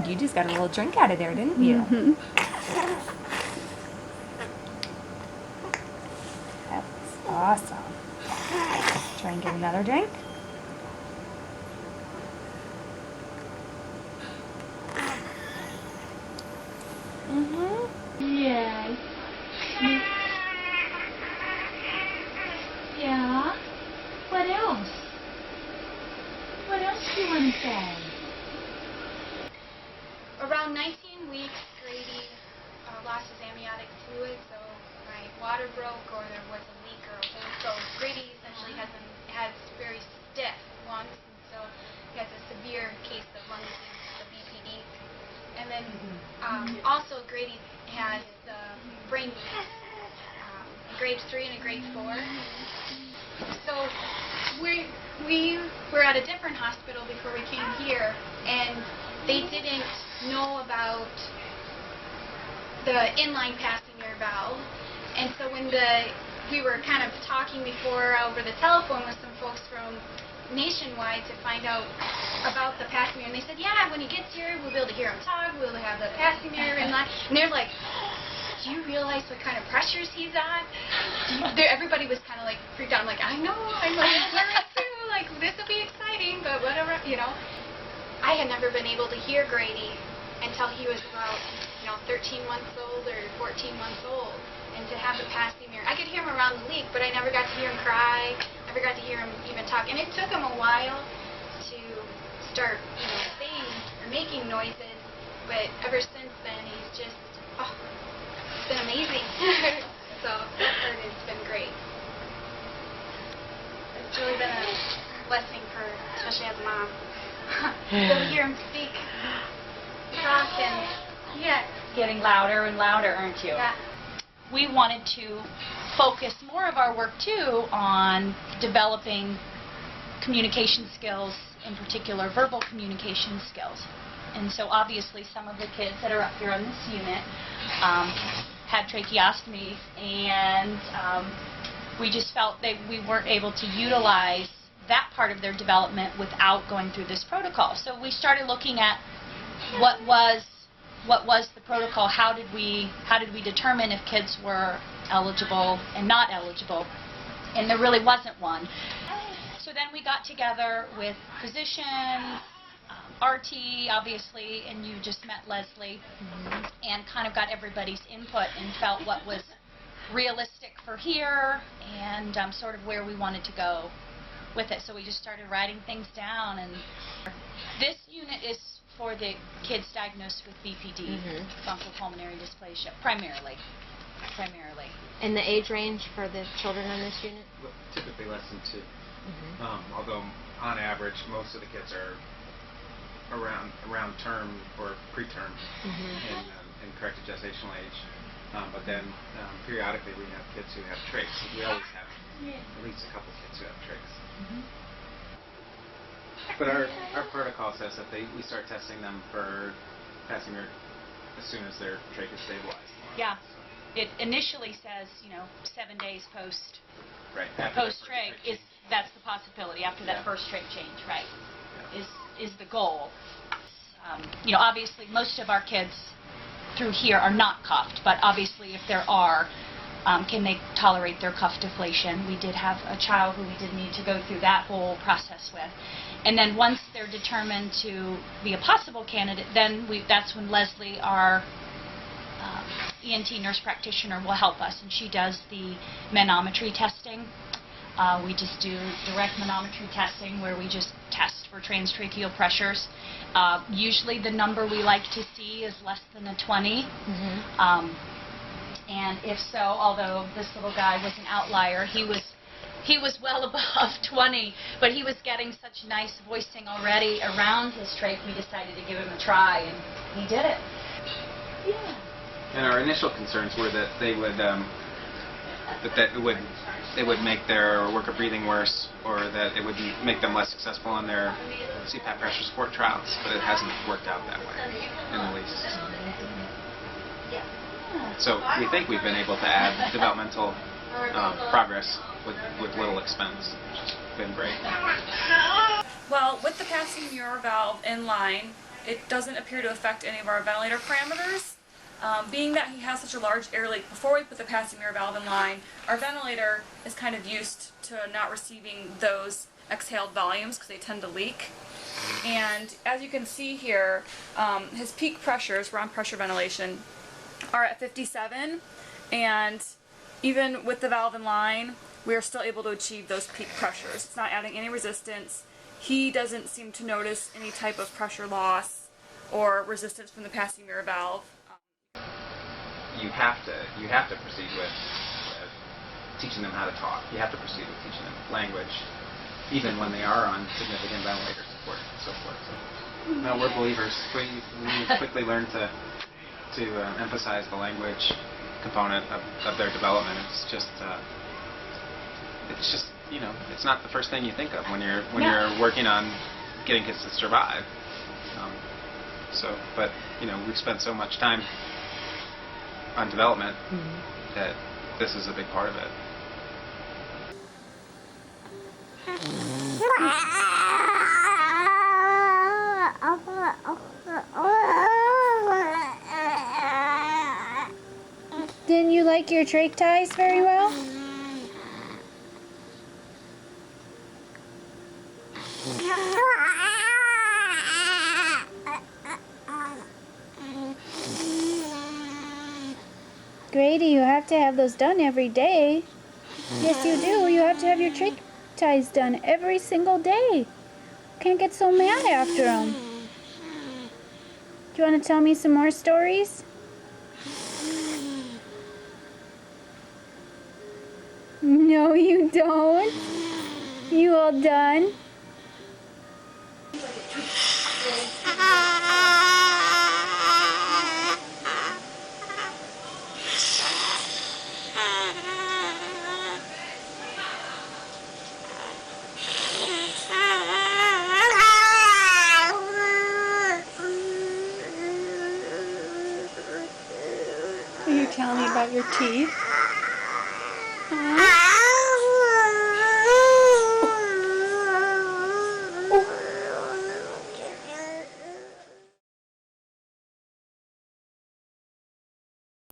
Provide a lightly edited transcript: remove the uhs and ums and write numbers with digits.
You just got a little drink out of there, didn't you? Mm-hmm. That was awesome. Try and get another drink. Yes. Yeah. What else? What else do you want to say? Around 19 weeks, Grady lost his amniotic fluid, so my water broke or there was a leak or a hole. So Grady essentially has very stiff lungs, and so he has a severe case of lung disease, the BPD. And then also Grady has brain bleeds, a grade 3 and a grade 4. So we were at a different hospital before we came here, and they didn't know about the inline Passy-Muir valve. And so when we were kind of talking before over the telephone with some folks from Nationwide to find out about the Passy-Muir, and they said, yeah, when he gets here, we'll be able to hear him talk, we'll have the Passy-Muir inline. And they're like, do you realize what kind of pressures he's at? Everybody was kind of like freaked out. I'm like, I know, I'm like, worried too, like, this will be exciting, but whatever, you know. I had never been able to hear Grady until he was about, 13 months old or 14 months old. And to have the Passy-Muir, I could hear him around the leak, but I never got to hear him cry, never got to hear him even talk. And it took him a while to start, saying or making noises, but ever since then, he's just, it's been amazing. So that part has been great. It's really been a blessing especially as a mom. To hear him speak, talk, and Getting louder and louder, aren't you? yeah. We wanted to focus more of our work too on developing communication skills, in particular verbal communication skills. And so obviously some of the kids that are up here on this unit had tracheostomies, and we just felt that we weren't able to utilize that part of their development without going through this protocol. So we started looking at what was the protocol, how did we determine if kids were eligible and not eligible, and there really wasn't one. So then we got together with physicians, RT obviously, and you just met Leslie, and kind of got everybody's input and felt what was realistic for here and sort of where we wanted to go with it. So we just started writing things down, and this unit is for the kids diagnosed with BPD, bronchopulmonary dysplasia, primarily. And the age range for the children in this unit? Typically less than 2. Although on average most of the kids are around term or preterm in corrected gestational age. But then periodically we have kids who have trachs. We always have at least a couple kids who have trachs. But our protocol says that we start testing them for Passy-Muir as soon as their trach is stabilized. Yeah. It initially says, 7 days post trach is that's the possibility after that first trach change, right? Is the goal. Obviously most of our kids through here are not cuffed, but obviously if there are, can they tolerate their cuff deflation? We did have a child who we did need to go through that whole process with. And then once they're determined to be a possible candidate, then that's when Leslie, our ENT nurse practitioner, will help us, and she does the manometry testing. We just do direct manometry testing where we just test for transtracheal pressures. Usually the number we like to see is less than a 20. And if so, although this little guy was an outlier, he was well above 20, but he was getting such nice voicing already around his trach, we decided to give him a try, and he did it. Yeah. And our initial concerns were that they would it would make their work of breathing worse, or that it would make them less successful on their CPAP pressure support trials, but it hasn't worked out that way in the least. So we think we've been able to add developmental progress with little expense, which has been great. Well, with the Passy-Muir valve in line, it doesn't appear to affect any of our ventilator parameters. Being that he has such a large air leak, before we put the Passy-Muir valve in line, our ventilator is kind of used to not receiving those exhaled volumes because they tend to leak. And as you can see here, his peak pressures, we're on pressure ventilation, are at 57, and even with the valve in line, we are still able to achieve those peak pressures. It's not adding any resistance. He doesn't seem to notice any type of pressure loss or resistance from the Passy-Muir valve. You have to proceed with teaching them how to talk. You have to proceed with teaching them language, even when they are on significant ventilator support and so forth. So, no, we're believers. We quickly learn to emphasize the language component of their development. It's just you know, it's not the first thing you think of when you're working on getting kids to survive. But you know, we've spent so much time on development that this is a big part of it. Didn't you like your trach ties very well? Grady, you have to have those done every day. Yes, you do. You have to have your trach ties done every single day. Can't get so mad after them. Do you want to tell me some more stories? No, you don't. You all done? Are you telling me about your teeth? Huh?